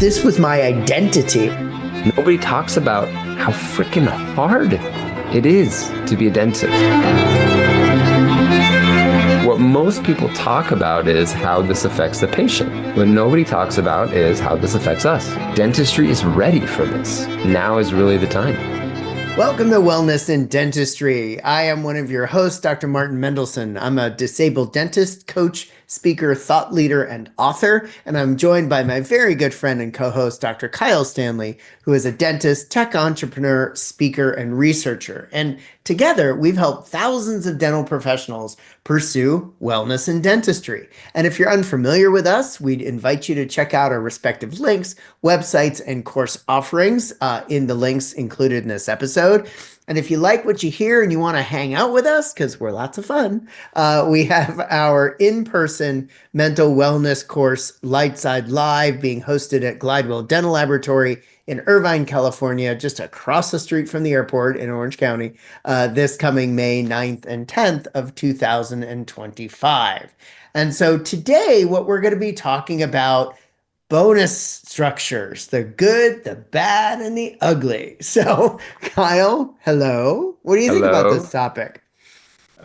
this was my identity. Nobody talks about how freaking hard it is to be a dentist. What most people talk about is how this affects the patient. What nobody talks about is how this affects us. Dentistry is ready for this. Now is really the time. Welcome to Wellness in Dentistry. I am one of your hosts, Dr. Martin Mendelson. I'm a disabled dentist, coach, speaker, thought leader, and author. And I'm joined by my very good friend and co-host, Dr. Kyle Stanley, who is a dentist, tech entrepreneur, speaker, and researcher. And together, we've helped thousands of dental professionals pursue wellness in dentistry. And if you're unfamiliar with us, we'd invite you to check out our respective links, websites, and course offerings in the links included in this episode. And if you like what you hear and you want to hang out with us, because we're lots of fun, we have our in-person mental wellness course, Lightside Live, being hosted at Glidewell Dental Laboratory in Irvine, California, just across the street from the airport in Orange County, this coming May 9th and 10th of 2025. And so today, what we're going to be talking about bonus structures, the good, the bad, and the ugly. So, Kyle, hello. What do you think about this topic?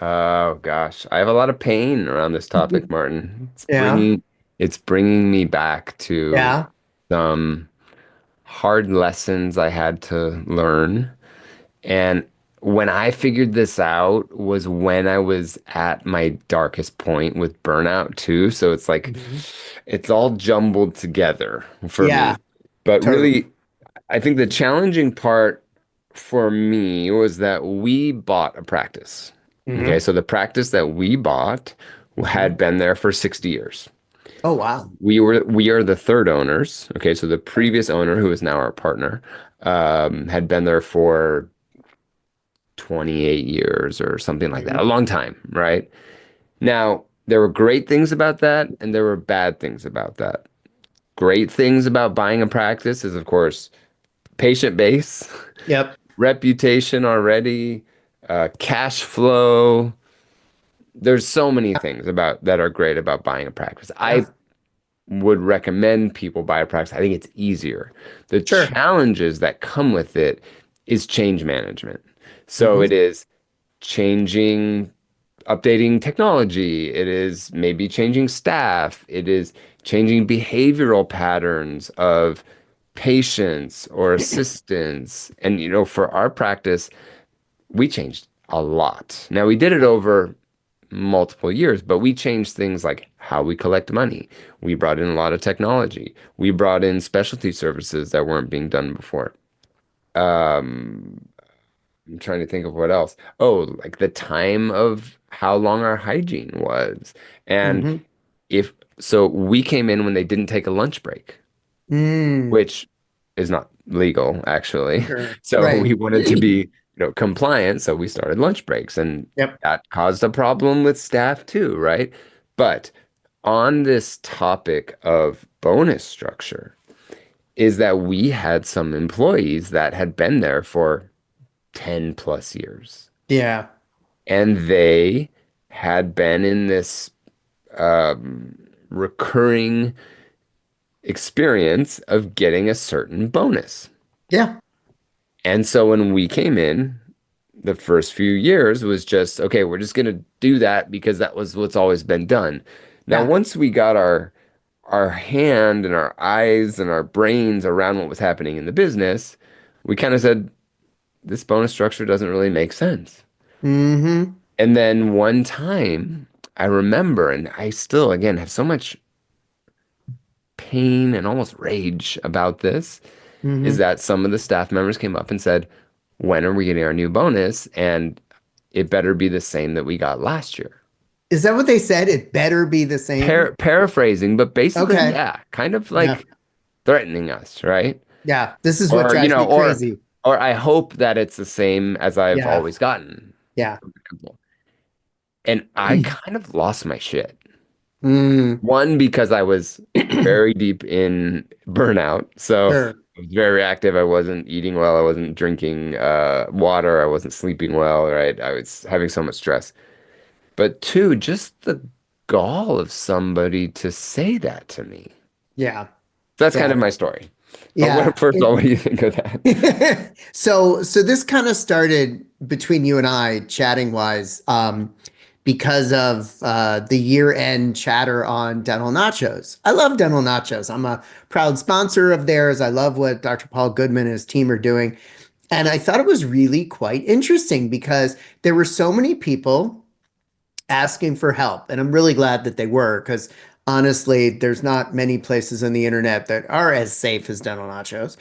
Oh gosh, I have a lot of pain around this topic, Martin. Yeah. It's bringing me back to Yeah. some hard lessons I had to learn. And when I figured this out was when I was at my darkest point with burnout too. So it's like Mhm. it's all jumbled together for Yeah, me. But totally. really, I think the challenging part for me was that we bought a practice. Okay, Hmm. so the practice that we bought Hmm. had been there for 60 years. Oh, wow. We are the third owners. Okay, so the previous owner, who is now our partner, had been there for 28 years or something like that, Mhm. a long time, right? Now, there were great things about that, and there were bad things about that. Great things about buying a practice is, of course, patient base, Yep. reputation already, cash flow. There's so many things about that are great about buying a practice. I Yeah. would recommend people buy a practice. I think it's easier. The Sure. challenges that come with it is change management. So Hmm. it is changing, updating technology. It is maybe changing staff. It is changing behavioral patterns of patients or assistants. And, for our practice, we changed a lot. Now, we did it over multiple years, but we changed things like how we collect money. We brought in a lot of technology. We brought in specialty services that weren't being done before. Um, I'm trying to think of what else. Oh, like the time of how long our hygiene was. And Hmm. if so, we came in when they didn't take a lunch break, Mm. which is not legal, actually. Sure. So Right. we wanted to be, compliant. So we started lunch breaks, and Yep. that caused a problem with staff too, right? But on this topic of bonus structure, is that we had some employees that had been there for 10 plus years. Yeah. And they had been in this recurring experience of getting a certain bonus. Yeah. And so when we came in, the first few years was just, okay, we're just going to do that because that was what's always been done. Now, Yeah. once we got our hand and our eyes and our brains around what was happening in the business, we kind of said, this bonus structure doesn't really make sense. Hmm. And then one time I remember, and I still, again, have so much pain and almost rage about this, is Hmm. that some of the staff members came up and said, when are we getting our new bonus? And it better be the same that we got last year. Is that what they said? It better be the same. Paraphrasing, but basically, Okay. yeah, kind of Yeah. like threatening us, right? Yeah. This is what Or, drives me crazy. or I hope that it's the same as I've Yeah. always gotten, Yeah. for example. And I kind of lost my shit. Mm. One, because I was very deep in burnout. So Sure. I was very active. I wasn't eating well. I wasn't drinking water. I wasn't sleeping well, right? I was having so much stress. But two, just the gall of somebody to say that to me. Yeah. So that's kind Yeah. of my story. But Yeah. first of all, what do you think of that? So this kind of started between you and I, chatting wise, because of the year-end chatter on dental nachos. I love dental nachos. I'm a proud sponsor of theirs. I love what Dr. Paul Goodman and his team are doing. And I thought it was really quite interesting because there were so many people asking for help. And I'm really glad that they were, because honestly, there's not many places on the internet that are as safe as Dental Nachos,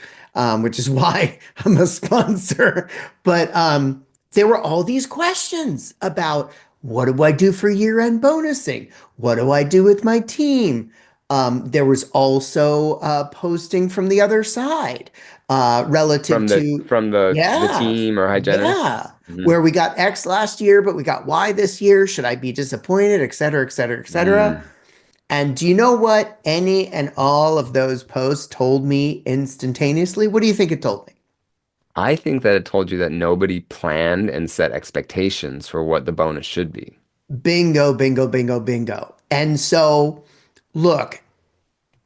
which is why I'm a sponsor. But there were all these questions about, what do I do for year-end bonusing? What do I do with my team? There was also posting from the other side relative From the to, from the yeah, team or hygienists? yeah, Hmm. where we got X last year, but we got Y this year. Should I be disappointed, et cetera, et cetera, et cetera? Mm. And do you know what any and all of those posts told me instantaneously? What do you think it told me? I think that it told you that nobody planned and set expectations for what the bonus should be. Bingo, bingo, bingo, bingo. And so, look,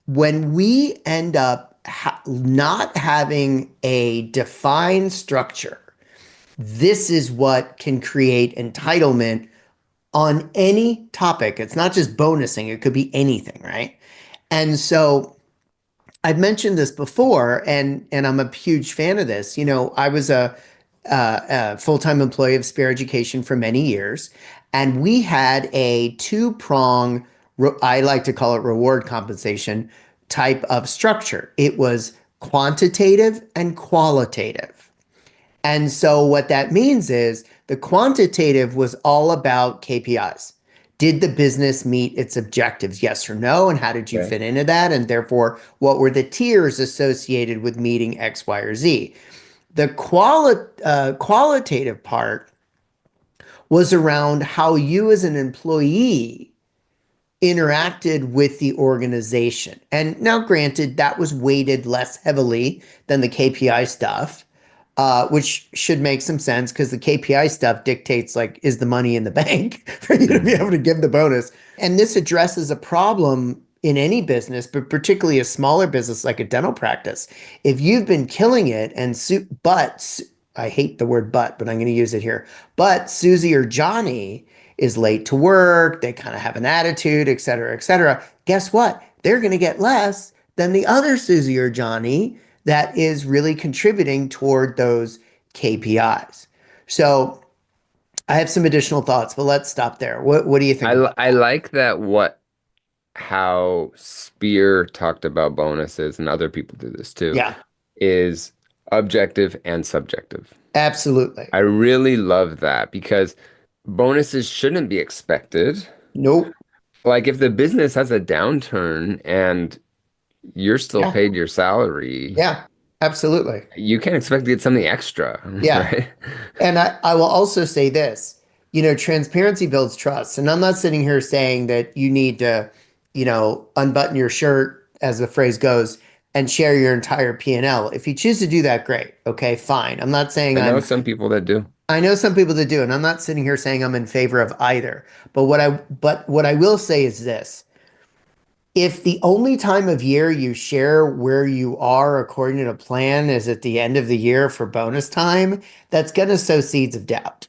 when we end up not having a defined structure, this is what can create entitlement on any topic. It's not just bonusing, it could be anything, right? And so I've mentioned this before, and I'm a huge fan of this. I was a full-time employee of Spear Education for many years, and we had a two-prong, I like to call it reward compensation type of structure. It was quantitative and qualitative. And so what that means is the quantitative was all about KPIs. Did the business meet its objectives? Yes or no? And how did you Okay. fit into that? And therefore, what were the tiers associated with meeting X, Y, or Z? The qualitative part was around how you as an employee interacted with the organization. And now, granted, that was weighted less heavily than the KPI stuff, which should make some sense because the KPI stuff dictates, like, is the money in the bank for you to be Hmm. able to give the bonus. And this addresses a problem in any business, but particularly a smaller business like a dental practice. If you've been killing it I hate the word but I'm going to use it here. But Susie or Johnny is late to work, they kind of have an attitude, et cetera, et cetera. Guess what? They're going to get less than the other Susie or Johnny that is really contributing toward those KPIs. So I have some additional thoughts, but let's stop there. What do you think about I that? like that how Spear talked about bonuses, and other people do this too, Yeah, is objective and subjective. absolutely. I really love that because bonuses shouldn't be expected. Nope. Like if the business has a downturn and you're still Yeah, paid your salary, yeah, absolutely. you can't expect to get something extra, Yeah. right? And I will also say this, transparency builds trust. And I'm not sitting here saying that you need to, unbutton your shirt, as the phrase goes, and share your entire P&L. If you choose to do that, great. Okay, fine. I'm not saying I know some people that do. I know some people that do, and I'm not sitting here saying I'm in favor of either. But what I will say is this. If the only time of year you share where you are according to plan is at the end of the year for bonus time, that's going to sow seeds of doubt.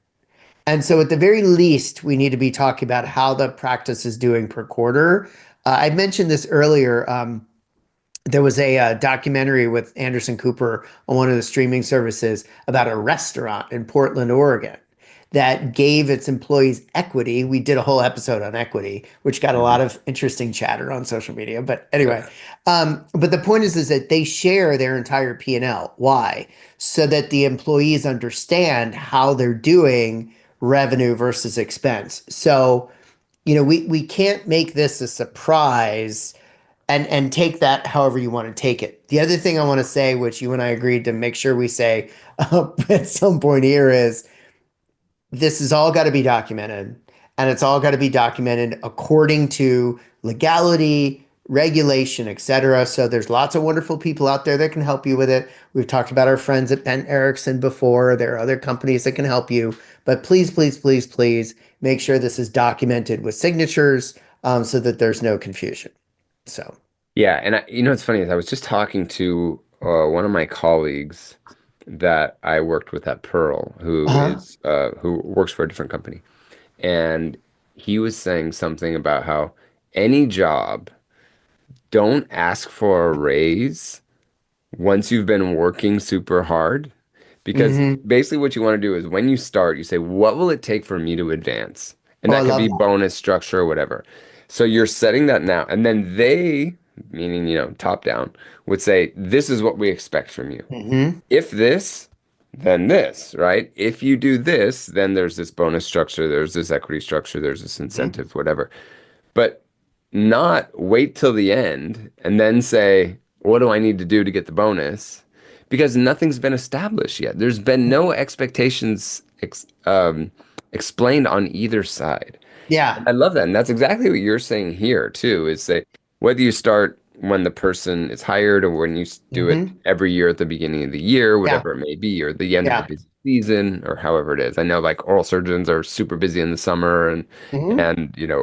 And so, at the very least, we need to be talking about how the practice is doing per quarter. I mentioned this earlier. There was a documentary with Anderson Cooper on one of the streaming services about a restaurant in Portland, Oregon, that gave its employees equity. We did a whole episode on equity, which got a lot Mhm. of interesting chatter on social media. But anyway, but the point is that they share their entire P&L. Why? So that the employees understand how they're doing revenue versus expense. So, we can't make this a surprise and take that however you want to take it. The other thing I want to say, which you and I agreed to make sure we say at some point here, is this has all got to be documented, and it's all got to be documented according to legality, regulation, etc. So there's lots of wonderful people out there that can help you with it. We've talked about our friends at Ben Erickson before. There are other companies that can help you, but please, please, please, please make sure this is documented with signatures, so that there's no confusion. So. Yeah, and it's funny is I was just talking to one of my colleagues that I worked with at Pearl, Uh-huh. who works for a different company, and he was saying something about how any job, don't ask for a raise once you've been working super hard, because Hmm. basically what you want to do is when you start, you say, what will it take for me to advance? And Oh, I that could love be that. bonus structure or whatever. So you're setting that now. And then they, meaning, top down, would say, this is what we expect from you. Hmm. If this, then this, right? If you do this, then there's this bonus structure, there's this equity structure, there's this Hmm. incentive, whatever. But not wait till the end and then say, what do I need to do to get the bonus? Because nothing's been established yet. There's been no expectations explained on either side. Yeah. I love that. And that's exactly what you're saying here, too, is say whether you start when the person is hired or when you do it Hmm. every year at the beginning of the year, Yeah. whatever it may be, or the end of a Yeah. busy season, or however it is. I know like oral surgeons are super busy in the summer Hmm.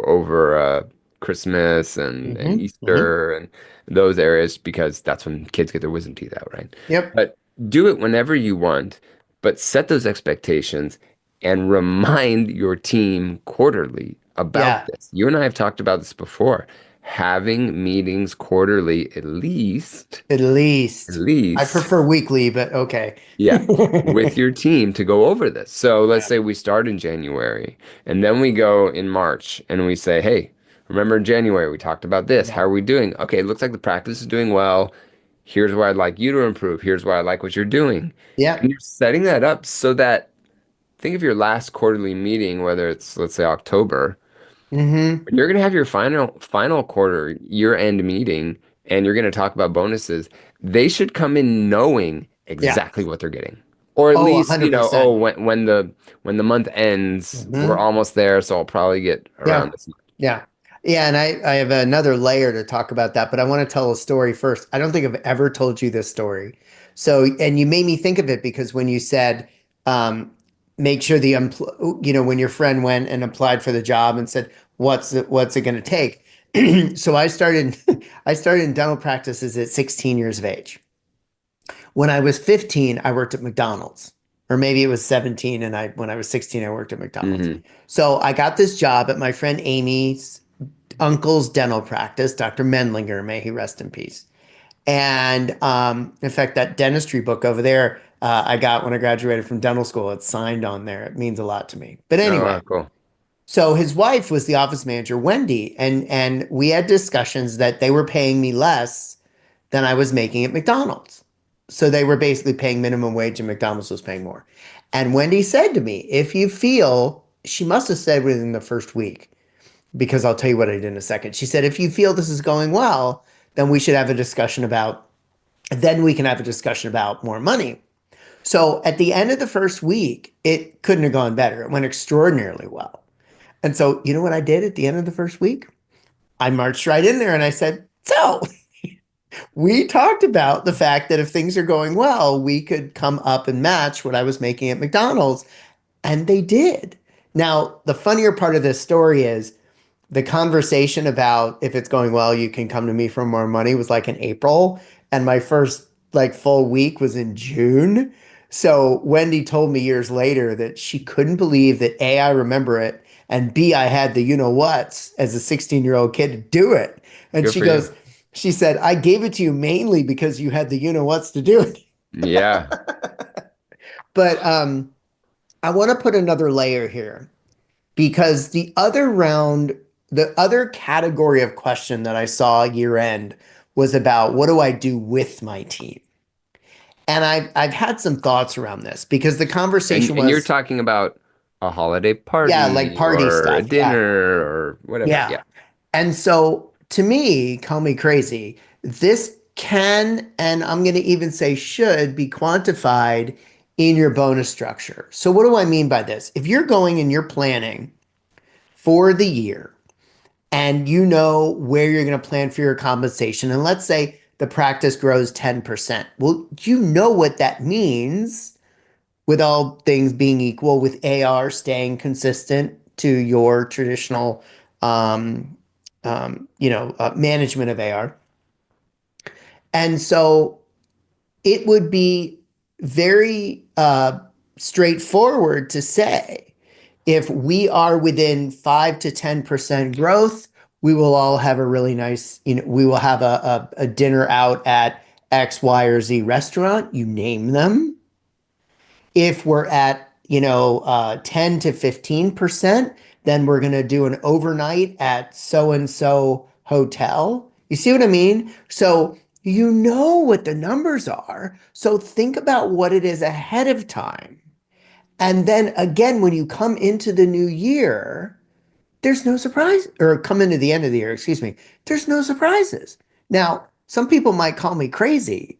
over Christmas and Hmm. Hmm. Easter and those areas because that's when kids get their wisdom teeth out, right? Yep. But do it whenever you want, but set those expectations and remind your team quarterly about Yeah. this. You and I have talked about this before. Having meetings quarterly, At at least. I least, prefer weekly, but okay. yeah, with your team to go over this. So let's Yeah. say we start in January and then we go in March and we say, hey, remember in January we talked about this. Yeah. How are we doing? Okay, it looks like the practice is doing well. Here's where I'd like you to improve. Here's why I like what you're doing. Yeah. And you're setting that up so that think of your last quarterly meeting, whether it's let's say October, Hmm. when you're going to have your final quarter year-end meeting and you're going to talk about bonuses, they should come in knowing Yeah. exactly what they're getting. Or at Oh, least, 100%. oh, when the month ends, we're Hmm. almost there, so I'll probably get around Yeah. this much. Yeah. Yeah. And I have another layer to talk about that, but I want to tell a story first. I don't think I've ever told you this story. So, and you made me think of it because when you said, um, make sure when your friend went and applied for the job and said, what's it going to take? So I started in dental practices at 16 years of age. When I was 15, I worked at McDonald's. Or maybe it was 17 and when I was 16, I worked at McDonald's. Hmm. So I got this job at my friend Amy's uncle's dental practice, Dr. Mendlinger, may he rest in peace. And in fact, that dentistry book over there, I got when I graduated from dental school. It's signed on there. It means a lot to me. But Oh, anyway, cool. so his wife was the office manager, Wendy, and we had discussions that they were paying me less than I was making at McDonald's. So they were basically paying minimum wage and McDonald's was paying more. And Wendy said to me, if you feel, she must have said within the first week, because I'll tell you what I did in a second. She said, if you feel this is going well, then we should have a discussion about, then we can have a discussion about more money. So at the end of the first week, it couldn't have gone better. It went extraordinarily well. And so, you know what I did at the end of the first week? I marched right in there and I said, so we talked about the fact that if things are going well, we could come up and match what I was making at McDonald's. And they did. Now, the funnier part of this story is the conversation about if it's going well, you can come to me for more money was like in April. And my first like full week was in June. So Wendy told me years later that she couldn't believe that A, I remember it, and B, I had the you know what's as a 16-year-old kid to do it. And Good she for you. goes, she said, I gave it to you mainly because you had the you know what's to do it. Yeah. But I want to put another layer here because the other category of question that I saw year end was about what do I do with my team? And I've had some thoughts around this because the And conversation and you're was, talking about a holiday yeah, like party party or a stuff. Yeah. dinner or whatever. Yeah. Yeah. And so to me, call me crazy, this can, and I'm going to even say should be quantified in your bonus structure. So what do I mean by this? If you're going and you're planning for the year and you know where you're going to plan for your compensation. And let's say the practice grows 10%. Well, you know what that means with all things being equal, with AR staying consistent to your traditional, management of AR. And so it would be very straightforward to say if we are within 5 to 10% growth, we will all have a really nice, we will have a dinner out at X, Y, or Z restaurant, you name them. If we're at, 10 to 15%, then we're going to do an overnight at so and so hotel. You see what I mean? So you know what the numbers are. So think about what it is ahead of time. And then again, when you come into the new year, there's no surprise, or come into the end of the year, excuse me, there's no surprises. Now, some people might call me crazy.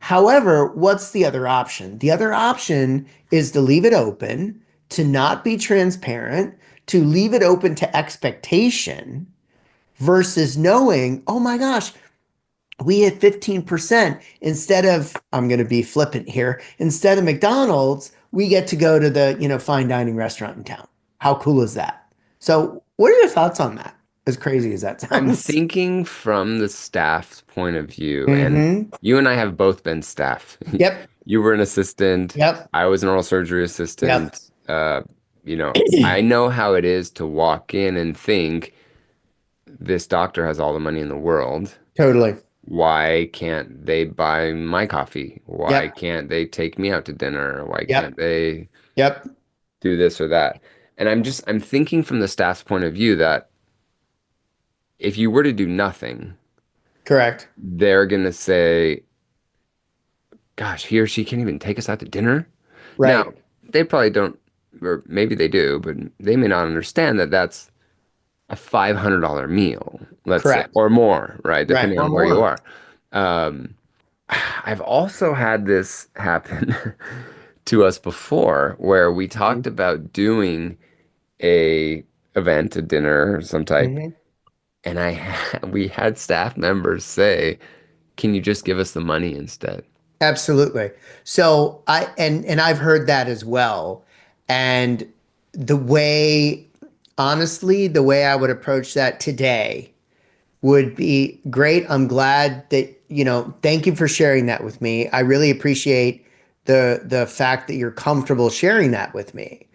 However, what's the other option? The other option is to leave it open, to not be transparent, to leave it open to expectation versus knowing, oh my gosh, we hit 15% instead of, I'm going to be flippant here, instead of McDonald's, we get to go to the, fine dining restaurant in town. How cool is that? So, what are your thoughts on that? As crazy as that I'm sounds. thinking from the staff's point of view, and Mm-hmm. you and I have both been staff. Yep. You were an assistant. Yep. I was an oral surgery Yep. assistant. I know how it is to walk in and think this doctor has all the money in the world. Totally. Why can't they buy my coffee? Why Yep. can't they take me out to dinner? Why can't Yep. they Yep. do this or that? And I'm thinking from the staff's point of view that if you were to do nothing, Correct. they're gonna say, gosh, he or she can't even take us out to dinner. Now, Right. they probably don't, or maybe they do, but they may not understand that that's a $500 meal, let's say, Correct. or more, right? Right. Depending Or on where you more. are. Um, I've also had this happen to us before where we talked about doing a event, a dinner of some type, Mm-hmm. and we had staff members say, "Can you just give us the money instead?" Absolutely. So and I've heard that as well. And the way, honestly, the way I would approach that today would be great. I'm glad that, thank you for sharing that with me. I really appreciate the fact that you're comfortable sharing that with me.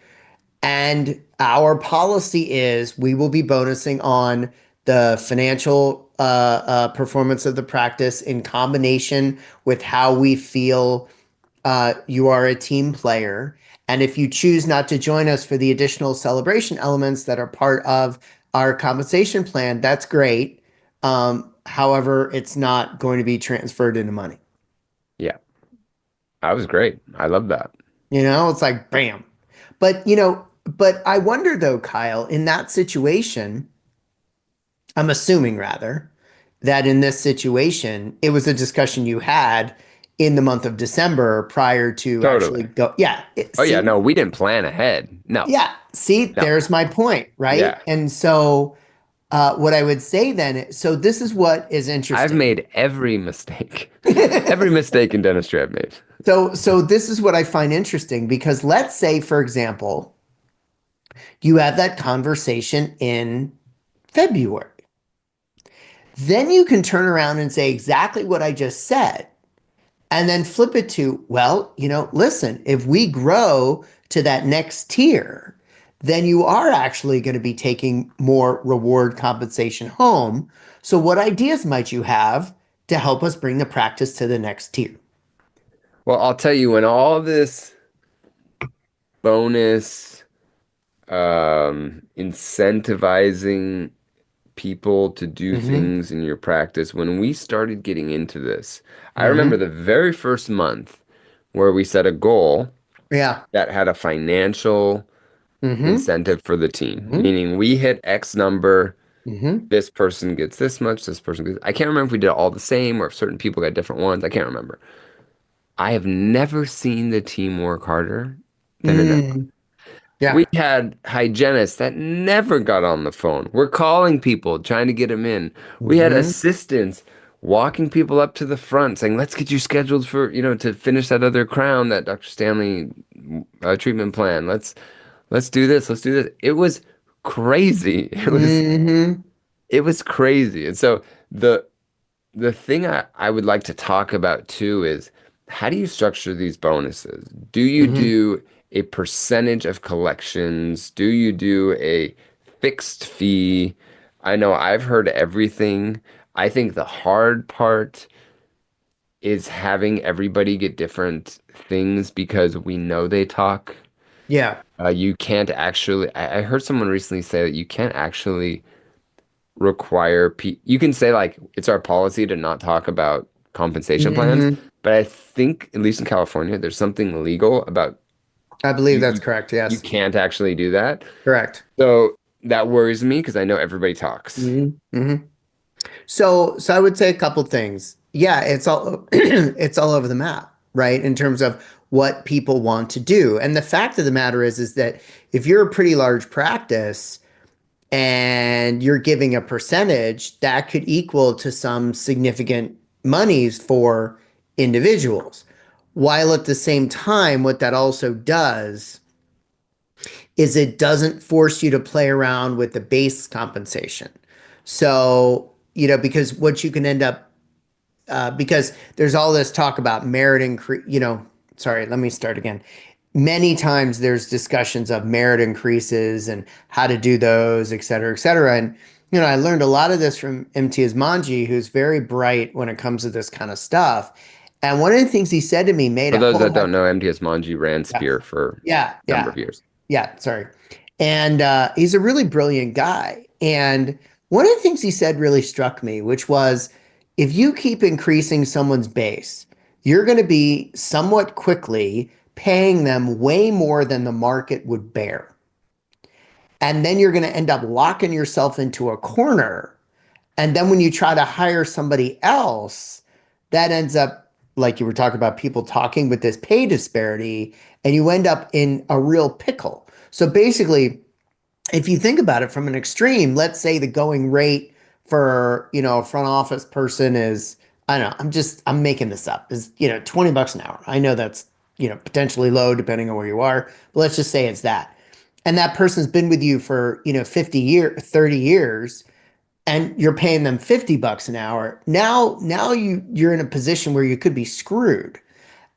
And our policy is we will be bonusing on the financial performance of the practice in combination with how we feel you are a team player. And if you choose not to join us for the additional celebration elements that are part of our compensation plan, that's great. However, it's not going to be transferred into money. Yeah, that was great. I love that. It's like bam. But I wonder though, Kyle, in that situation, I'm assuming rather that in this situation, it was a discussion you had in the month of December prior to actually Totally. go. Yeah. Oh yeah, See, no, we didn't plan ahead. No, yeah. See, no. there's my point, right? Yeah. And so, what I would say then, so this is what is I've interesting. made every mistake. Every mistake in dentistry I've made. So this is what I find interesting because let's say, for example, you have that conversation in February. Then you can turn around and say exactly what I just said and then flip it to, well, listen, if we grow to that next tier, then you are actually going to be taking more reward compensation home. So, what ideas might you have to help us bring the practice to the next tier? Well, I'll tell you, when all this bonus, incentivizing people to do Mm-hmm. things in your practice, when we started getting into this, I remember Mm-hmm. the very first month where we set a goal Yeah. that had a financial Mm-hmm. incentive for the team, Mm-hmm. meaning we hit X number, Mm-hmm. this person gets this much, this person gets, I can't remember if we did it all the same or if certain people got different ones. I can't remember. I have never seen the team work harder than in that. Mm. We Yeah. had hygienists that never got on the phone. We're calling people, trying to get them in. We had Mm-hmm. assistants walking people up to the front saying, let's get you scheduled for, to finish that other crown, that Dr. Stanley treatment plan. Let's do this. Let's do this. It was crazy. It was Mm-hmm. it was crazy. And so the the thing I would like to talk about too is how do you structure these bonuses? Do you Hmm. do a percentage of collections? Do you do a fixed fee? I know I've heard everything. I think the hard part is having everybody get different things because we know they talk. Yeah. You can't actually, I heard someone recently say that you can't actually require pe you can say like it's our policy to not talk about compensation plans, Hmm. but I think at least in California there's something legal about I believe you that's you, correct. you Yes. can't actually do that. Correct. So that worries me because I know everybody talks. Hmm. Hmm. So I would say a couple things. Yeah, it's all it's all over the map, right? In terms of what people want to do. And the fact of the matter is that if you're a pretty large practice and you're giving a percentage, that could equal to some significant monies for individuals. While at the same time, what that also does is it doesn't force you to play around with the base compensation. So, because what you can end up, because there's all this talk about merit increase, sorry, let me start again. Many times there's discussions of merit increases and how to do those, et cetera, et cetera. And, I learned a lot of this from Imtiaz Manji, who's very bright when it comes to this kind of stuff. And one of the things he said to me made For a those whole that heck. don't know, MTS Manji ran Yeah. Spear for Yeah. a number Yeah. of years. Yeah, sorry. And he's a really brilliant guy. And one of the things he said really struck me, which was if you keep increasing someone's base, you're going to be somewhat quickly paying them way more than the market would bear. And then you're going to end up locking yourself into a corner. And then when you try to hire somebody else, that ends up, like you were talking about, people talking with this pay disparity, and you end up in a real pickle. So basically, if you think about it from an extreme, let's say the going rate for, a front office person is, I don't know, I'm making this up, is, $20 an hour. I know that's, potentially low depending on where you are, but let's just say it's that. And that person's been with you for, 30 years, and you're paying them $50 an hour. Now you're in a position where you could be screwed.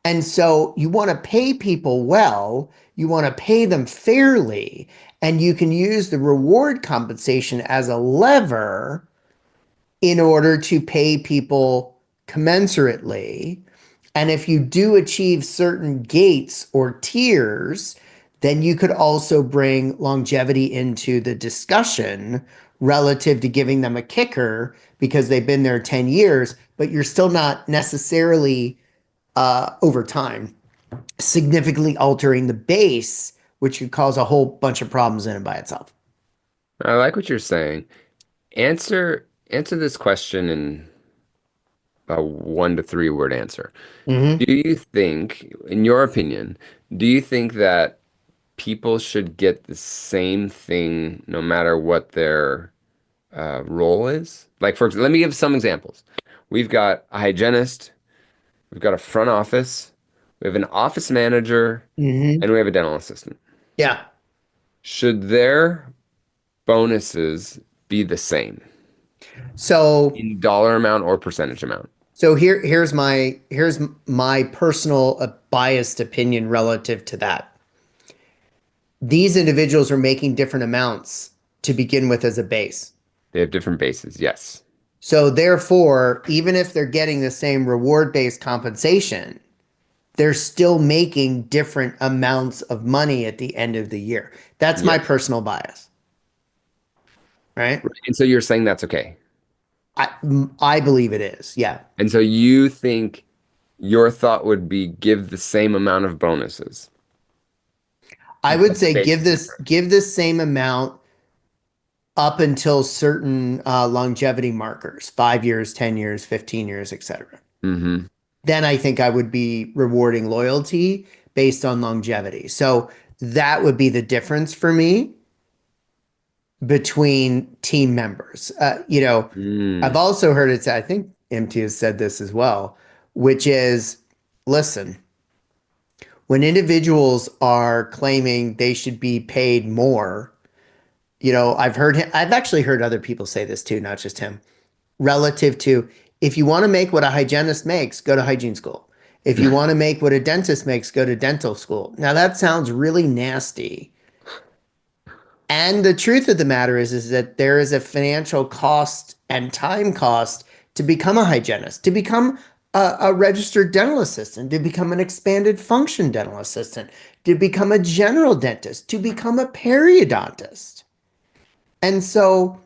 And so you want to pay people well, you want to pay them fairly, and you can use the reward compensation as a lever in order to pay people commensurately. And if you do achieve certain gates or tiers, then you could also bring longevity into the discussion relative to giving them a kicker because they've been there 10 years, but you're still not necessarily over time significantly altering the base, which could cause a whole bunch of problems in and by itself. I like what you're saying. Answer this question in a 1 to 3 word answer. Hmm. Do you think, in your opinion, do you think that people should get the same thing no matter what their role is? Like, for example, let me give some examples. We've got a hygienist, we've got a front office, we have an office manager, Hmm. and we have a dental assistant. Yeah. Should their bonuses be the same So in dollar amount or percentage amount? here's my personal biased opinion relative to that. These individuals are making different amounts to begin with as a base. They have different bases, yes. So therefore, even if they're getting the same reward-based compensation, they're still making different amounts of money at the end of the year. That's my Yes. personal bias, right? Right. And so you're saying that's okay. I I believe it is. Yeah. And so you think your thought would be give the same amount of bonuses, I would but the say base give is this different. give this same amount up until certain longevity markers, 5 years, 10 years, 15 years, etc. Hmm. Then I think I would be rewarding loyalty based on longevity. So that would be the difference for me between team members. I've Mm. also heard it said, I think MT has said this as well, which is listen, when individuals are claiming they should be paid more, I've actually heard other people say this too, not just him, relative to if you want to make what a hygienist makes, go to hygiene school. If you want to make what a dentist makes, go to dental school. Now that sounds really nasty. And the truth of the matter is that there is a financial cost and time cost to become a hygienist, to become a registered dental assistant, to become an expanded function dental assistant, to become a general dentist, to become a periodontist. And so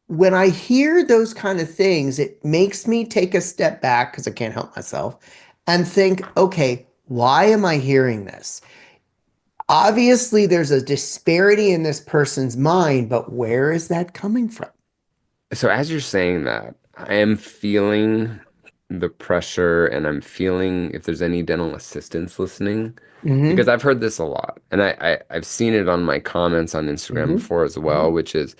when I hear those kind of things, it makes me take a step back because I can't help myself and think, okay, why am I hearing this? Obviously, there's a disparity in this person's mind, but where is that coming from? So as you're saying that, I am feeling the pressure and I'm feeling if there's any dental assistants listening, because Hmm. I've heard this a lot. And I've seen it on my comments on Instagram Hmm. before as Hmm. well, which is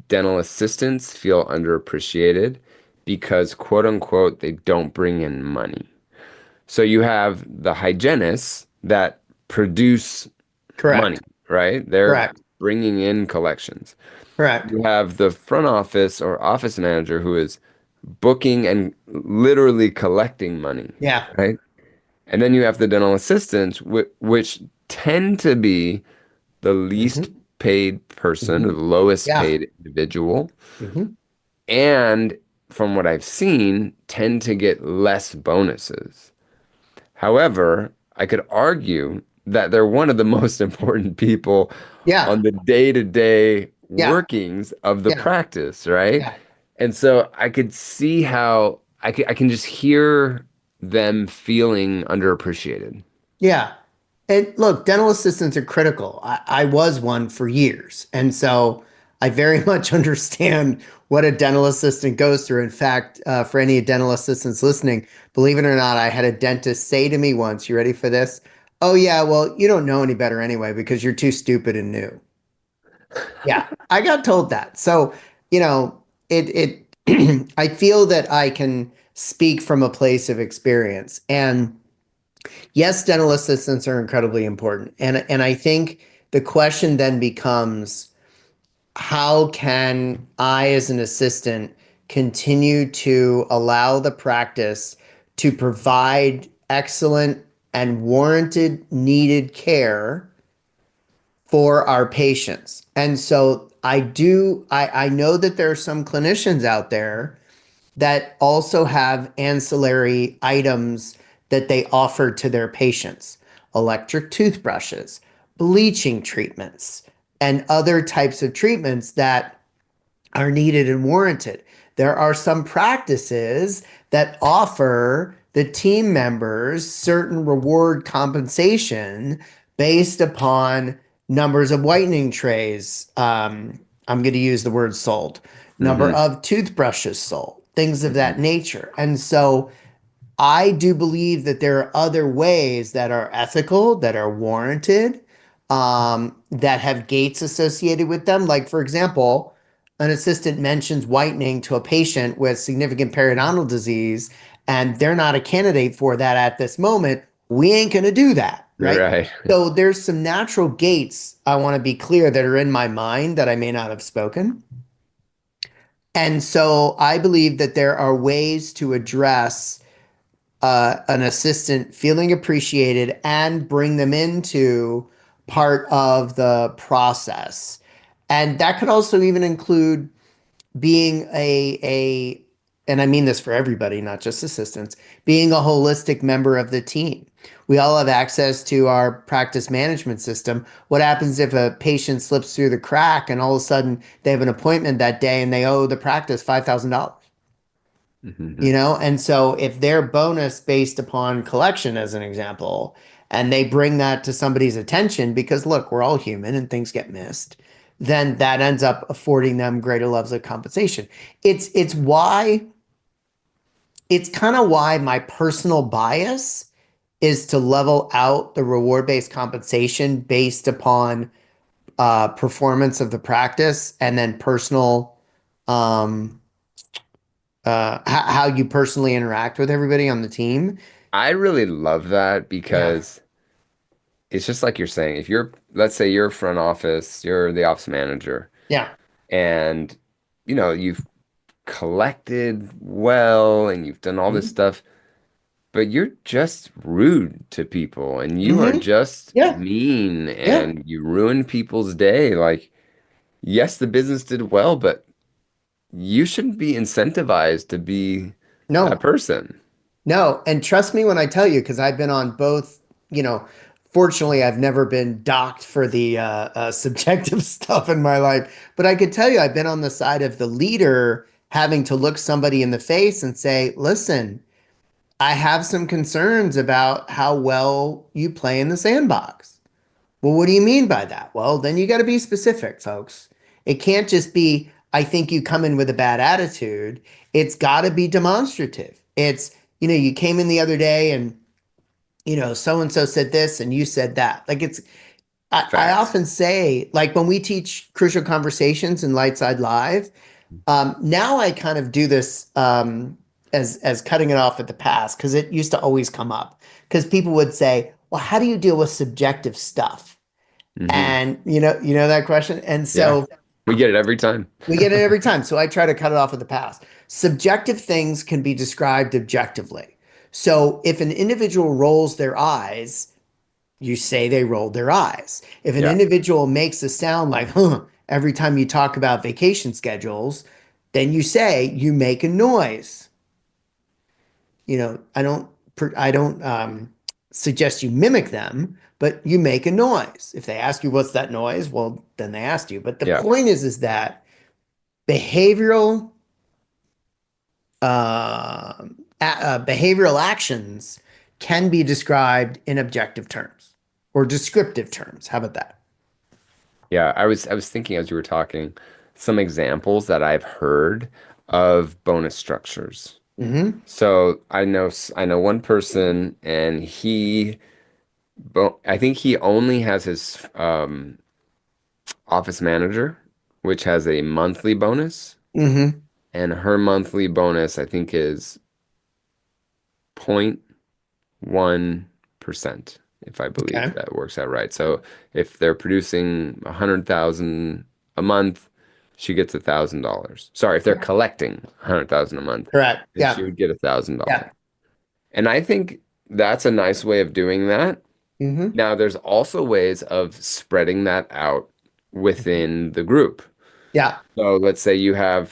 dental assistants feel underappreciated because quote unquote, they don't bring in money. So you have the hygienists that produce money, Correct. right? They're Correct. bringing in collections. Correct. You have the front office or office manager who is booking and literally collecting money, Yeah. right? And then you have the dental assistants, which tend to be the least Hmm. paid person or Hmm. the lowest Yeah. paid individual. Hmm. And from what I've seen, tend to get less bonuses. However, I could argue that they're one of the most important people Yeah. on the day-to-day Yeah. workings of the Yeah. practice, right? Yeah. And so I could see how I can just hear them feeling underappreciated. Yeah. And look, dental assistants are critical. I was one for years. And so I very much understand what a dental assistant goes through. In fact, for any dental assistants listening, believe it or not, I had a dentist say to me once, you ready for this? Oh, yeah, well, you don't know any better anyway because you're too stupid and new. Yeah, I got told that. So, you know, I feel that I can speak from a place of experience. And yes, dental assistants are incredibly important. And I think the question then becomes, how can I as an assistant continue to allow the practice to provide excellent and warranted needed care for our patients? And so I know that there are some clinicians out there that also have ancillary items that they offer to their patients: electric toothbrushes, bleaching treatments, and other types of treatments that are needed and warranted. There are some practices that offer the team members certain reward compensation based upon numbers of whitening trays. I'm going to use the word sold, number Hmm. of toothbrushes sold, things of that Hmm. nature. And so I do believe that there are other ways that are ethical, that are warranted, that have gates associated with them. Like, for example, an assistant mentions whitening to a patient with significant periodontal disease, and they're not a candidate for that at this moment. We ain't going to do that, right? Right. So there's some natural gates, I want to be clear, that are in my mind that I may not have spoken. And so I believe that there are ways to address an assistant feeling appreciated and bring them into part of the process. And that could also even include being and I mean this for everybody, not just assistants, being a holistic member of the team. We all have access to our practice management system. What happens if a patient slips through the crack and all of a sudden they have an appointment that day and they owe the practice $5,000? Hmm. And so if their bonus based upon collection, as an example, and they bring that to somebody's attention because look, we're all human and things get missed, then that ends up affording them greater levels of compensation. It's why it's kind of why my personal bias is to level out the reward-based compensation based upon performance of the practice and then personal um, how you personally interact with everybody on the team. I really love that Yeah. because it's just like you're saying, if you're, let's say you're front office, you're the office manager, Yeah. and you've collected well and you've done all this Mhm. stuff, but you're just rude to people and you are Mhm. just Yeah. mean Yeah. and you ruin people's day. Like, yes, the business did well, but you shouldn't be incentivized to be that No. person. No, and trust me when I tell you, because I've been on both, you know, fortunately, I've never been docked for the subjective stuff in my life, but I could tell you, I've been on the side of the leader having to look somebody in the face and say, listen, I have some concerns about how well you play in the sandbox. Well, what do you mean by that? Well, then you got to be specific, folks. It can't just be, I think you come in with a bad attitude. It's got to be demonstrative. You came in the other day and, so and so said this and you said that. Like I Facts. often say, like when we teach crucial conversations in Lightside Live, now I kind of do this as cutting it off at the pass because it used to always come up because people would say, well, how do you deal with subjective stuff? Hmm. And you know that question. And Yeah. so We get it every time. we get it every time. So I try to cut it off at the pass. Subjective things can be described objectively. So if an individual rolls their eyes, you say they rolled their eyes. If an Yeah. individual makes a sound like, huh, every time you talk about vacation schedules, then you say you make a noise. I don't suggest you mimic them, but you make a noise. If they ask you what's that noise, well, then they asked you. But the Yeah. point is that behavioral behavioral actions can be described in objective terms or descriptive terms. How about that? Yeah. I was thinking as you were talking, some examples that I've heard of bonus structures. Hmm. So I know one person and I think he only has his office manager, which has a monthly bonus, Hmm. and her monthly bonus I think is 0.1%, if I believe Okay. that works out right. So if they're producing 100,000 a month, she gets $1,000. Sorry, if they're collecting 100,000 a month, Correct. then she Yeah. would get $1,000. Yeah. And I think that's a nice way of doing that. Hmm. Now, there's also ways of spreading that out within the group. Yeah. So let's say you're a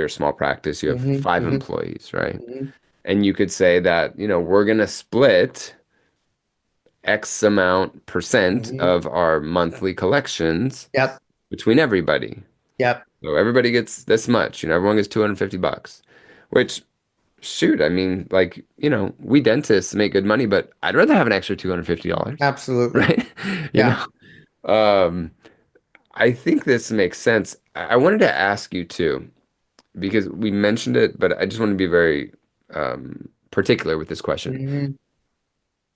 small practice, you have Hmm. five Hmm. employees, right? Hmm. And you could say that, we're going to split X amount percent Hmm. of our monthly collections Yep. between everybody. Yep. So everybody gets this much, everyone gets $250, which shoot, I mean, like, we dentists make good money, but I'd rather have an extra $250, Absolutely. right? You Yeah. know, um, I think this makes sense. I wanted to ask you too, because we mentioned it, but I just want to be very particular with this question. Hmm.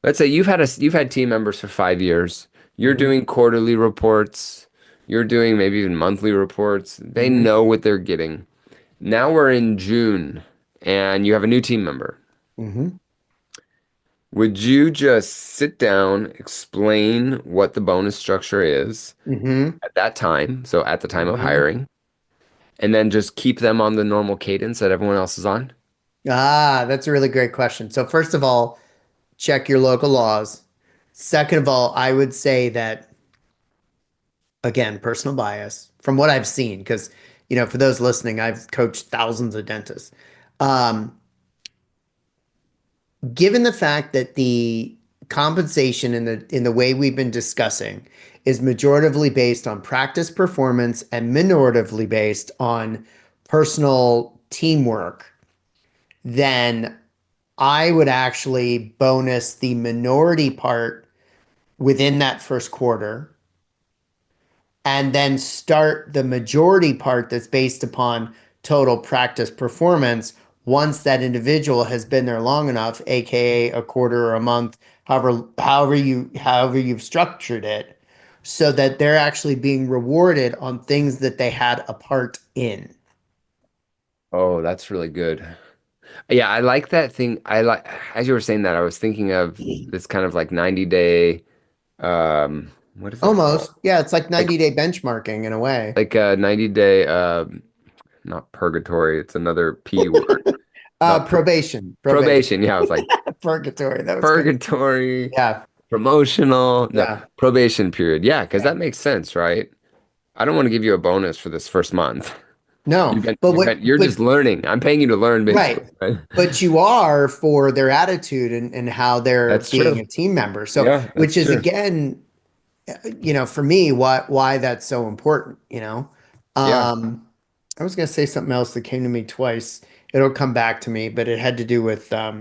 Let's say you've had team members for 5 years. You're Hmm. doing quarterly reports. You're doing maybe even monthly reports. They Hmm. know what they're getting. Now we're in June and you have a new team member. Hmm. Would you just sit down, explain what the bonus structure is Hmm. at that time, so at the time of Hmm. hiring, and then just keep them on the normal cadence that everyone else is on? That's a really great question. So first of all, check your local laws. Second of all, I would say that, again, personal bias from what I've seen, because, for those listening, I've coached thousands of dentists. Um, Given the fact that the compensation in the way we've been discussing is majoritively based on practice performance and minoritively based on personal teamwork, then I would actually bonus the minority part within that first quarter and then start the majority part that's based upon total practice performance once that individual has been there long enough, aka a quarter or a month, however you've structured it, so that they're actually being rewarded on things that they had a part in. Oh, that's really good. Yeah, I like that thing. As you were saying that, I was thinking of this kind of like 90-day, what is it called? Almost. Yeah, it's like Like 90-day benchmarking in a way. like a 90-day not purgatory. It's another P word. Not Probation, probation. Yeah, I was like purgatory. That was good. purgatory, Yeah, promotional. No, yeah, probation period. Yeah, because yeah. that makes sense, right? I don't want to give you a bonus for this first month. No, You're just learning. I'm paying you to learn, basically, right. right? But you are for their attitude and how they're That's being true. a team member. So, Yeah, that's which is true. again, for me, why that's so important, Yeah. Um, I was gonna say something else that came to me twice. It'll come back to me, but it had to do with I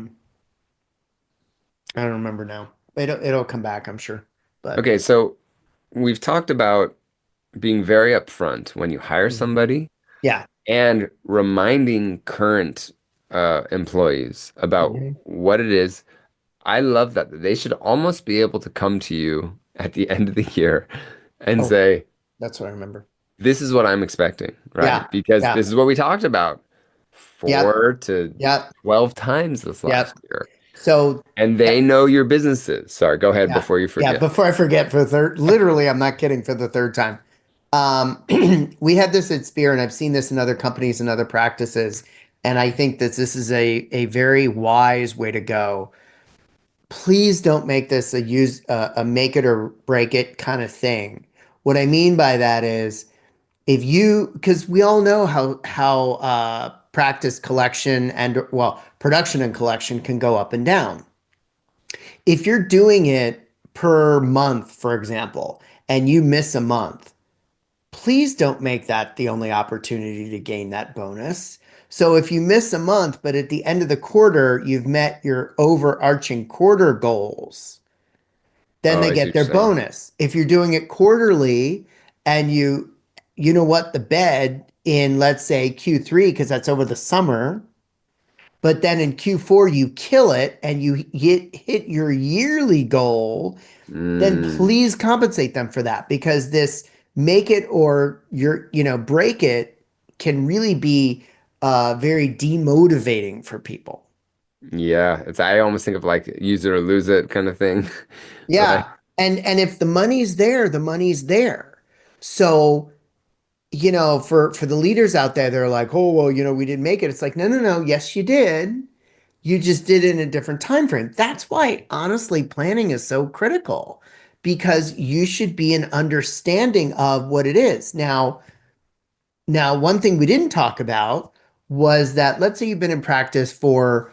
don't remember now. It'll come back, I'm sure. But Okay, so we've talked about being very upfront when you hire mhm. somebody Yeah. and reminding current employees about Mhm. what it is. I love that. They should almost be able to come to you at the end of the year and Oh, say, that's what I remember. this is what I'm expecting, right? Yeah. Because Yeah. this is what we talked about Yep. 4 to Yep. 12 times this Yep. last year. So And they know your businesses. Sorry, go ahead yeah. before you Yeah. forget. Before I forget for the third, literally, I'm not kidding for the third time. Um, we had this at Spear, and I've seen this in other companies and other practices. And I think that this is a very wise way to go. Please don't make this a make it or break it kind of thing. What I mean by that is if you because we all know how practice collection and well production and collection can go up and down. If you're doing it per month, for example, and you miss a month, please don't make that the only opportunity to gain that bonus. So if you miss a month, but at the end of the quarter, you've met your overarching quarter goals, then Oh, they I see get what you're their saying. bonus. If you're doing it quarterly and you know what, the bed in, let's say, Q3, because that's over the summer, but then in Q4 you kill it and you hit your yearly goal, then Mm, please compensate them for that because this make it or break it can really be very demotivating for people. yeah, I almost think of like use it or lose it kind of thing, right? Yeah. And if the money's there, the money's there. So, for the leaders out there, they're like, oh, well, we didn't make it. It's like, no, no, no. Yes, you did. You just did it in a different time frame. That's why, honestly, planning is so critical because you should be an understanding of what it is. Now, one thing we didn't talk about was that let's say you've been in practice for,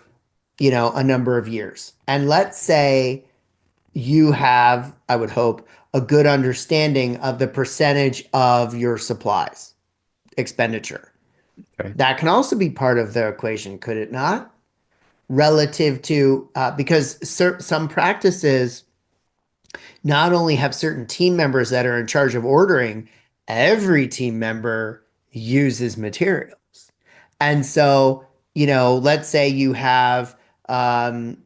a number of years. And let's say you have, I would hope, a good understanding of the percentage of your supplies expenditure. Okay. That can also be part of the equation, could it not? Relative to, because some practices not only have certain team members that are in charge of ordering, every team member uses materials. And so, let's say you have an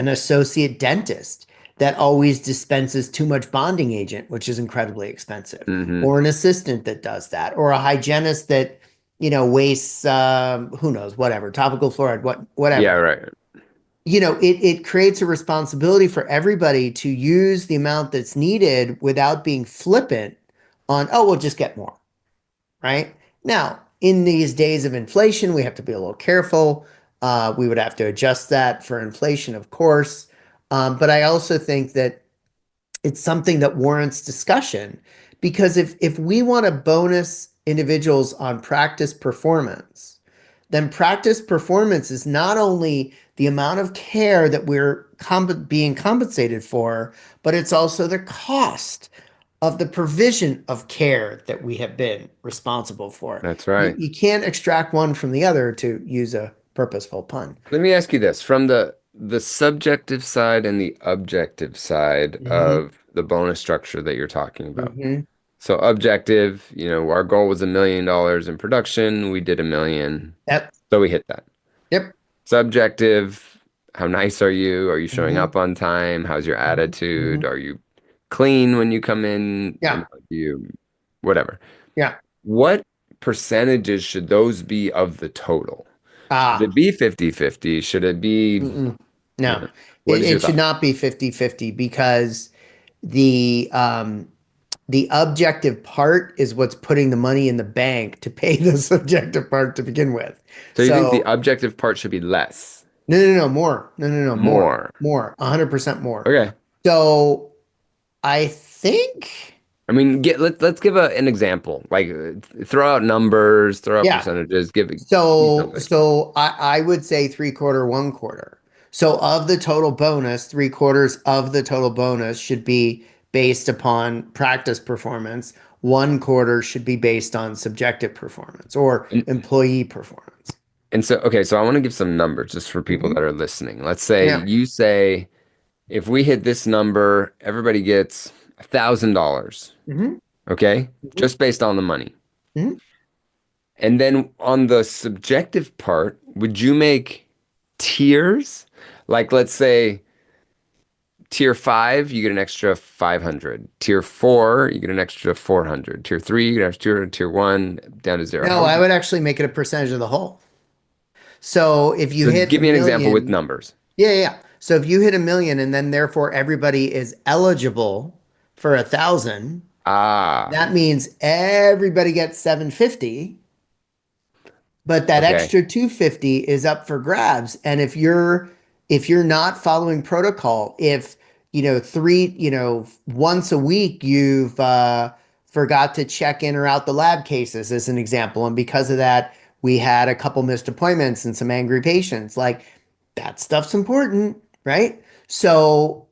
associate dentist that always dispenses too much bonding agent, which is incredibly expensive, Hmm. or an assistant that does that, or a hygienist that, wastes, who knows, whatever, topical fluoride, Yeah, whatever. right. It creates a responsibility for everybody to use the amount that's needed without being flippant on, oh, we'll just get more, right? Now, in these days of inflation, we have to be a little careful. We would have to adjust that for inflation, of course. But I also think that it's something that warrants discussion because if we want to bonus individuals on practice performance, then practice performance is not only the amount of care that we're being compensated for, but it's also the cost of the provision of care that we have been responsible for. That's You, right. you can't extract one from the other to use a purposeful pun. Let me ask you this, from the subjective side and the objective side Hmm. of the bonus structure that you're talking about. Hmm. So objective, our goal was $1 million in production. We did 1 million. Yep. So we hit that. Yep. Subjective, how nice are you? Are you showing Hmm. up on time? How's your Hmm. attitude? Hmm. Are you clean when you come in? Yeah. Do you, whatever. Yeah. What percentages should those be of the total? Should it Ah. be 50-50? Should it be, Mm-mm. you No, know, what is your it should thought? not be 50-50 because the The objective part is what's putting the money in the bank to pay the subjective part to begin with. So you think the So objective part should be less, no, more. No, more. more? More. 100% more. Okay. So I think, I mean, let's give an example. Like throw out numbers, throw out yeah. percentages, give me So something. I would say three quarter, one quarter. So of the total bonus, three quarters of the total bonus should be based upon practice performance. One quarter should be based on subjective performance or And, employee performance. and so okay, so I want to give some numbers just for people Hmm. that are listening. Let's say Yeah. you say if we hit this number, everybody gets $1,000. Hmm. Okay? Hmm. Just based on the money. Hmm. And then on the subjective part, would you make tiers? Like let's say tier 5, you get an extra 500. Tier 4, you get an extra 400. Tier 3, you get an extra tier 1 down to 0. How No, would I you? would actually make it a percentage of the whole. So if you So hit a give me an example with million, numbers. yeah. So if you hit a million and then therefore everybody is eligible for 1,000, Ah, that means everybody gets 750, but that okay. extra 250 is up for grabs. And if you're not following protocol, if once a week you've forgot to check in or out the lab cases as an example, and because of that we had a couple missed appointments and some angry patients, like that stuff's important, right? So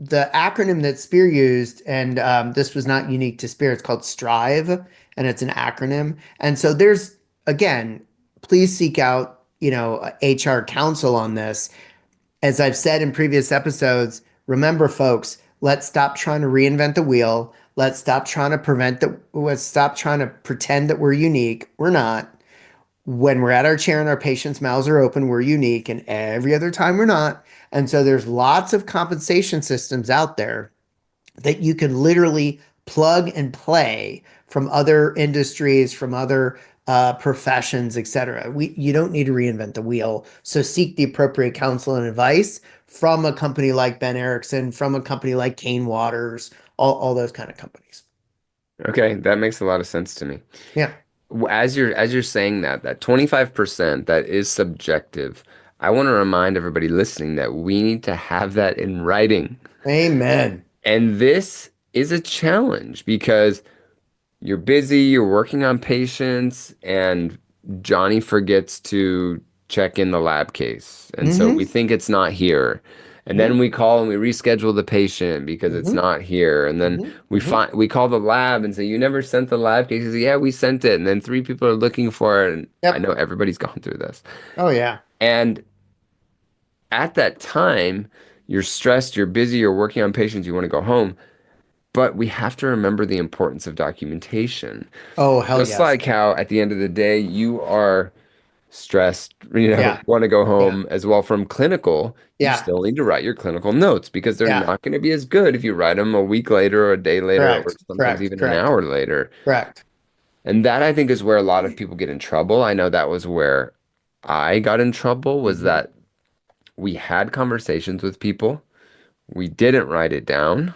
the acronym that Spear used, and this was not unique to Spear, it's called Strive, and it's an acronym. And so there's, again, please seek out, HR counsel on this. As I've said in previous episodes, remember, folks, let's stop trying to reinvent the wheel. Let's stop trying to pretend that we're unique. We're not. When we're at our chair and our patients' mouths are open, we're unique, and every other time we're not. And so there's lots of compensation systems out there that you can literally plug and play from other industries, from other professions, etc. You don't need to reinvent the wheel. So seek the appropriate counsel and advice from a company like Ben Erickson, from a company like Kane Waters, all those kind of companies. Okay, that makes a lot of sense to me. Yeah. As you're saying that 25% that is subjective, I want to remind everybody listening that we need to have that in writing. Amen. And this is a challenge because you're busy, you're working on patients, and Johnny forgets to check in the lab case. And so we Mm-hmm. think it's not here. And then Mm-hmm. we call and we reschedule the patient because it's Mm-hmm. not here. And then Mm-hmm. we Mm-hmm. find we call the lab and say, "You never sent the lab case." He says, "Yeah, we sent it." And then three people are looking for it. And I Yep. know everybody's gone through this. Oh yeah. And at that time, you're stressed, you're busy, you're working on patients, you want to go home. But we have to remember the importance of documentation. Oh hell Just yes. like how at the end of the day, you are stressed, Yeah. want to go Yeah. home as well from clinical, you Yeah. still need to write your clinical notes because they're Yeah. not going to be as good if you write them a week later or a day later or Correct. sometimes Correct. even an Correct. hour later. Correct. And that I think is where a lot of people get in trouble. I know that was where I got in trouble was Mm-hmm. that we had conversations with people, we didn't write it down,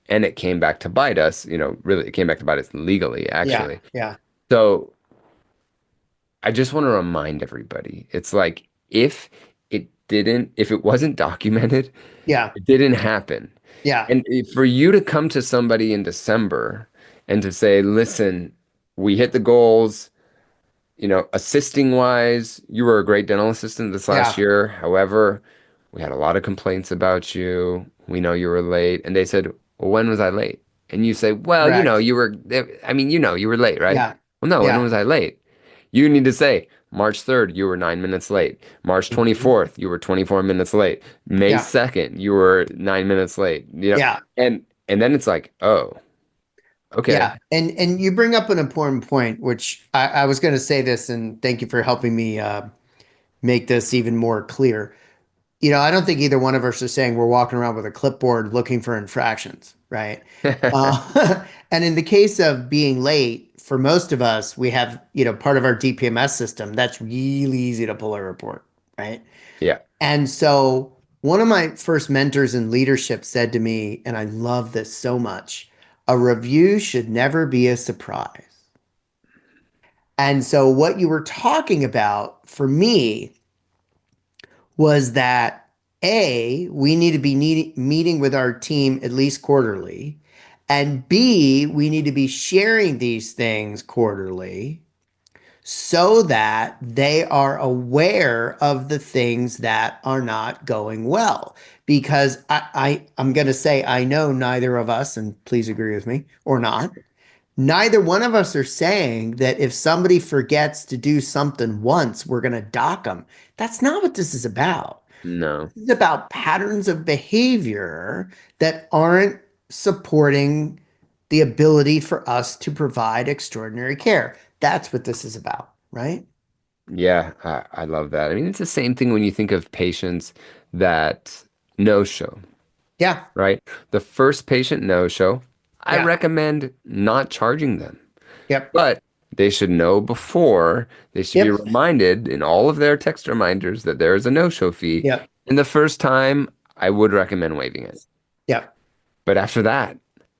and it came back to bite us, really it came back to bite us legally, Yeah. actually. Yeah. So I just want to remind everybody, it's like if it wasn't documented, Yeah. it didn't happen. Yeah. And for you to come to somebody in December and to say, listen, we hit the goals, assisting wise, you were a great dental assistant this last Yeah. year. However, we had a lot of complaints about you. We know you were late. And they said, well, when was I late? And you say, well, Correct. you were late, right? Yeah. Well, no, when Yeah. was I late? You need to say, March 3rd, you were 9 minutes late. March Mhm. 24th, you were 24 minutes late. May Yeah. 2nd, you were 9 minutes late. Yeah. And then it's like, oh, okay. Yeah. And you bring up an important point, which I was going to say this, and thank you for helping me make this even more clear. I don't think either one of us are saying we're walking around with a clipboard looking for infractions, right? And in the case of being late, for most of us, we have, part of our DPMS system that's really easy to pull a report, right? Yeah. And so one of my first mentors in leadership said to me, and I love this so much, A review should never be a surprise. And so, what you were talking about for me was that we need to be meeting with our team at least quarterly, and B, we need to be sharing these things quarterly so that they are aware of the things that are not going well. Because I'm going to say, I know neither of us, and please agree with me or not, neither one of us are saying that if somebody forgets to do something once, we're going to dock them. That's not what this is about. No. This is about patterns of behavior that aren't supporting the ability for us to provide extraordinary care. That's what this is about, right? Yeah, I love that. I mean, it's the same thing when you think of patients that no show, Yeah. right? The first patient no show, I Yeah. recommend not charging them, Yep. but they should know before, they should be Yep. reminded in all of their text reminders that there is a no-show fee. Yep. And the first time, I would recommend waiving it. Yep. But after that,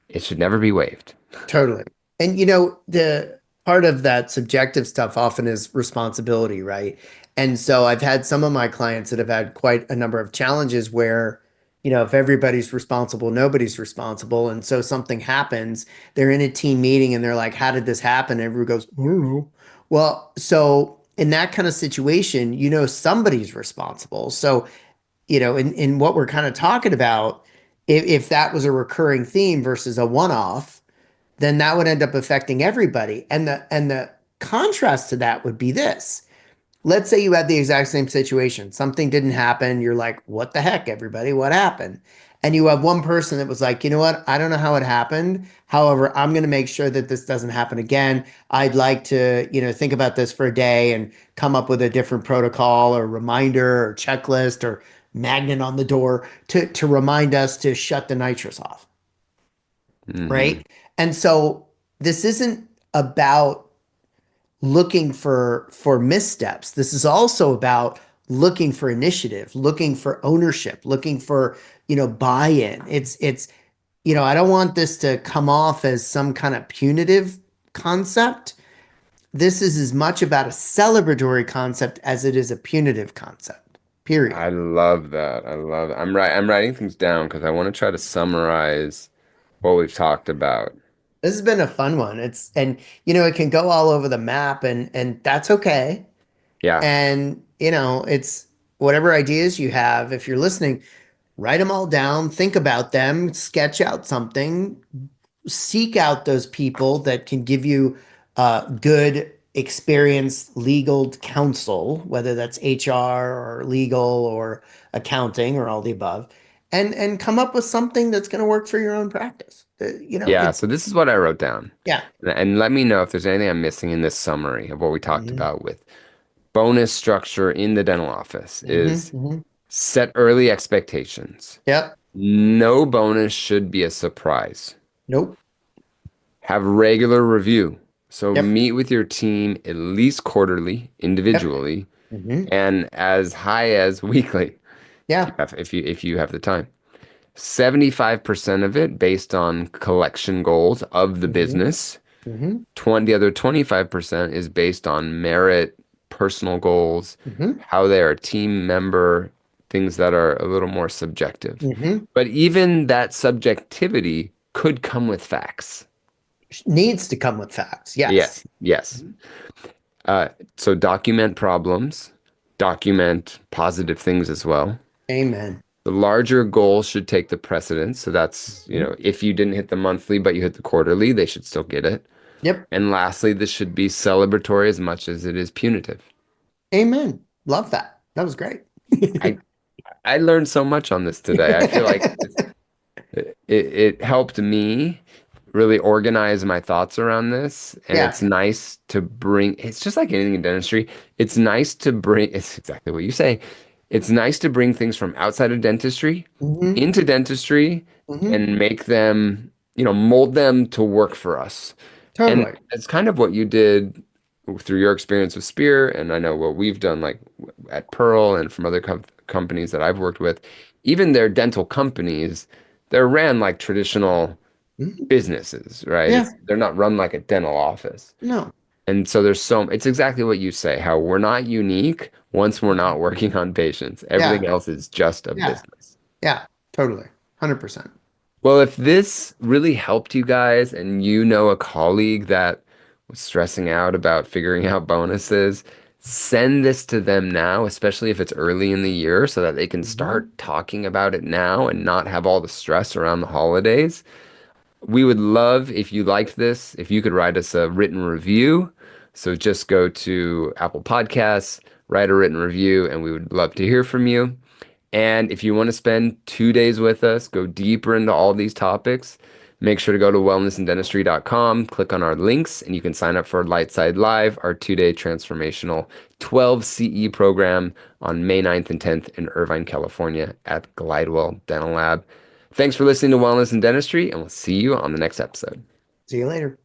it should never be waived. Totally. And the part of that subjective stuff often is responsibility, right? And so I've had some of my clients that have had quite a number of challenges where, if everybody's responsible, nobody's responsible. And so something happens, they're in a team meeting and they're like, how did this happen? And everyone goes, I don't know. Well, so in that kind of situation, somebody's responsible. So, in what we're kind of talking about, if that was a recurring theme versus a one-off, then that would end up affecting everybody. And the contrast to that would be this. Let's say you had the exact same situation. Something didn't happen. You're like, what the heck, everybody? What happened? And you have one person that was like, you know what? I don't know how it happened. However, I'm going to make sure that this doesn't happen again. I'd like to, think about this for a day and come up with a different protocol or reminder or checklist or magnet on the door to remind us to shut the nitrous off, Hmm. right? And so this isn't about looking for missteps. This is also about looking for initiative, looking for ownership, looking for, buy-in. It's I don't want this to come off as some kind of punitive concept. This is as much about a celebratory concept as it is a punitive concept. Period. I love that. I love it. I'm writing things down because I want to try to summarize what we've talked about. This has been a fun one. It can go all over the map and that's okay. Yeah. And, it's whatever ideas you have, if you're listening, write them all down, think about them, sketch out something, seek out those people that can give you good, experienced legal counsel, whether that's HR or legal or accounting or all the above, and come up with something that's going to work for your own practice. Yeah. It's So this is what I wrote down. yeah. And let me know if there's anything I'm missing in this summary of what we talked Hmm. about with bonus structure in the dental office Hmm. is Hmm. set early expectations. Yep. No bonus should be a surprise. Nope. Have regular review. So Yep. meet with your team at least quarterly, Yep. individually, Hmm. and as high as weekly Yeah. if you have the time. 75% of it based on collection goals of the Hmm. business. Hmm. 20, the other 25% is based on merit, personal goals, Hmm. how they're a team member, things that are a little more subjective. Hmm. But even that subjectivity could come with facts. Needs to come with facts. Yes. Yes, yes. Mhm. Uh, so document problems, document positive things as well. Amen. The larger goals should take the precedence. So that's, Mhm. if you didn't hit the monthly, but you hit the quarterly, they should still get it. Yep. And lastly, this should be celebratory as much as it is punitive. Amen. Love that. That was great. I I learned so much on this today. I feel like it helped me really organize my thoughts around this. And Yeah. it's nice to bring, it's just like anything in dentistry. It's nice to bring, it's exactly what you say. It's nice to bring things from outside of dentistry Hmm. into dentistry Hmm. and make them, mold them to work for us. And Totally. it's kind of what you did through your experience with Spear, and I know what we've done like at Pearl and from other companies that I've worked with. Even their dental companies, they're ran like traditional, Mhm. businesses, right? Yeah. They're not run like a dental office. No. And so it's exactly what you say, how we're not unique once we're not working on patients. Yeah. Everything else is just a Yeah. business. Yeah. Totally. 100%. Well, if this really helped you guys and you know a colleague that was stressing out about figuring out bonuses, send this to them now, especially if it's early in the year, so that they can Mhm. start talking about it now and not have all the stress around the holidays. We would love if you liked this, if you could write us a written review. So just go to Apple Podcasts, write a written review, and we would love to hear from you. And if you want to spend 2 days with us, go deeper into all these topics, make sure to go to wellnessanddentistry.com, click on our links, and you can sign up for Lightside Live, our 2-day transformational 12 CE program on May 9th and 10th in Irvine, California at Glidewell Dental Lab. Thanks for listening to Wellness and Dentistry, and we'll see you on the next episode. See you later.